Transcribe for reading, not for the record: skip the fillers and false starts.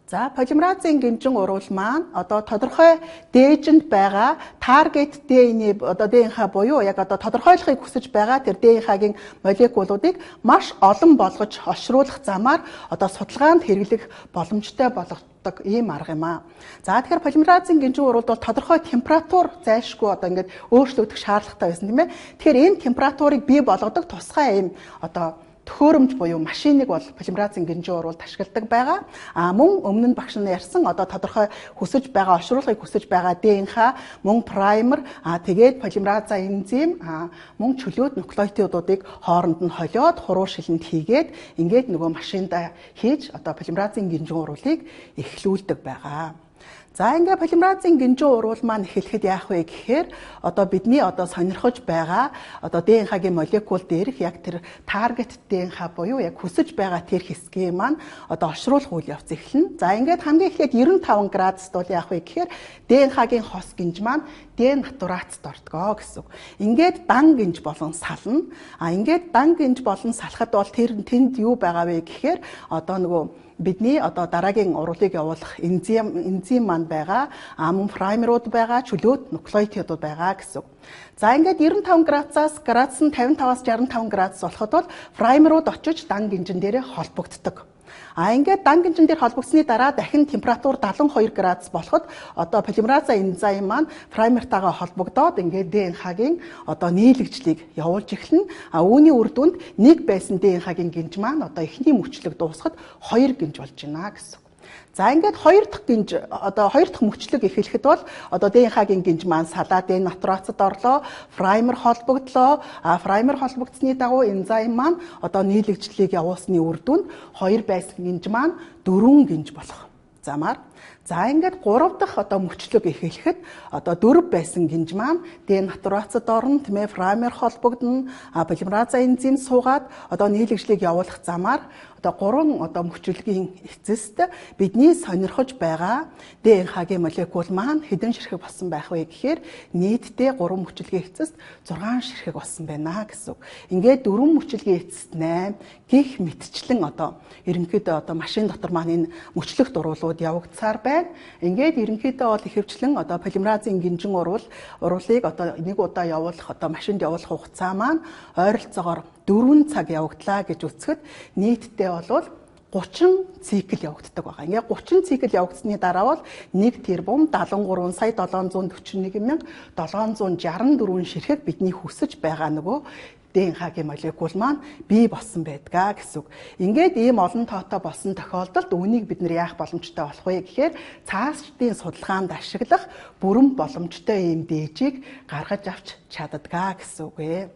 За полимеразын гинжин уруул маань одоо тодорхой дээжинд байгаа таргет ДНХ одоо ДНХ буюу яг одоо тодорхойлохыг хүсэж байгаа тэр ДНХ-гийн молекулуудыг маш олон болгож олшруулах замаар одоо судалгаанд хэрэглэх боломжтой болгодог ийм арга юм аа. За тэгэхээр полимеразын гинжин уруулд бол тодорхой температур зайлшгүй одоо ингээд өөрчлөгдөх шаардлагатай байсан тийм ээ. Тэгэхээр энэ температурыг бий болгодог тусгай ийм одоо төхөөрөмж буюу машиныг бол полимеразын гинжин уруулд ашигладаг байгаа. Мөн өмнө нь багш нар ярьсан одоо тодорхой хүсэж байгаа олшруулахыг хүсэж байгаа ДНХ, мөн праймер, тэгээд полимераза энзим, мөн чөлөөт нуклеотидуудыг хооронд нь холиод хуруу шилэнд хийгээд ингээд нөгөө машинд хийж одоо полимеразын гинжин уруулыг эхлүүлдэг байгаа. За ингээ полимеразын гинжин уруул маань эхлэхэд яах вэ гэхээр одоо бидний одоо сонирхож байгаа одоо ДНХ-гийн молекул дээрх яг тэр таргет ДНХ буюу яг хүсэж байгаа тэр хэсгийн маань одоо олшруулах үйл явц эхэлнэ. За ингээд хамгийн эхлээд 95 градуст бол яах вэ гэхээр ДНХ-гийн хос гинж маань денатурацд ордгоо гэсэн. Ингээд дан гинж болон сална. Ингээд дан гинж болон салахад бол тэнд юу байгаа вэ гэхээр одоо нөгөө бидний одоо дараагийн уруулыг явуулах энзим маань байгаа, мөн праймерууд байгаа, чөлөөт нуклеотидууд байгаа гэсэн. За ингээд 95 градус нь 55-аас 65 градус болоход бол праймерууд очиж дан гинжин дээрээ холбогддог. Ингээд дан гинжин дээр холбогдсны дараа дахин температур 72 градус болоход одоо полимераза энзим маань праймертайгаа холбогдоод ингээд ДНХ-гийн одоо нийлэгжлийг явуулж эхэлнэ. Үүний үр дүнд нэг байсан ДНХ-гийн гинж маань одоо эхний мөчлөг дуусахад 2 гинж болж байна гэсэн. За ингээд хоёр дахь мөчлөг эхлэхэд бол одоо ДНХ-гийн гинж маань салаад денатурацд орлоо, праймер холбогдлоо. Праймер холбогдсны дагуу энзим маань одоо нийлэгжлийг явуулсны үр дүнд 2 байсан гинж маань 4 гинж болох замаар. За ингээд 3 дахь одоо мөчлөг эхлэхэд одоо 4 байсан гинж маань денатурацд орно, тийм ээ, праймер холбогдно, полимераза энзим суугаад одоо нийлэгжлийг явуулах замаар одоо 3 одоо мөчлөгийн эцэст бидний сонирхож байгаа ДНХ-гийн молекул маань хэдэн ширхэг болсон байх вэ гэхээр нийтдээ 3 мөчлөгийн эцэст 6 ширхэг болсон байна гэсэн. Ингээд 4 мөчлөгийн эцэст 8 гих мэтчлэн одоо ерөнхийдөө одоо машин дотор маань энэ мөчлөх дуруулууд явагдсаар байна. Ингээд ерөнхийдөө бол ихэвчлэн одоо полимеразын гинжин уруулыг одоо нэг удаа явуулах одоо машинд явуулах хугацаа маань ойролцоогоор 4 цаг явагдлаа гэж үзэхэд нийтдээ бол 30 цикл явагддаг байгаа. Ингээ 30 цикл явагдсны дараа бол 1 тэрбум 73 сая 741 764 ширхэг бидний хүсэж байгаа нөгөө ДНХ-гийн молекул маань бий болсон байдгаа гэсэн. Ингээд ийм олон тоотой болсон тохиолдолд үүнийг бид нэр яах боломжтой болох вэ гэхээр цаашдын судалгаанд ашиглах бүрэн боломжтой ийм дээжийг гаргаж авч чаддгаа гэсэн үг ээ.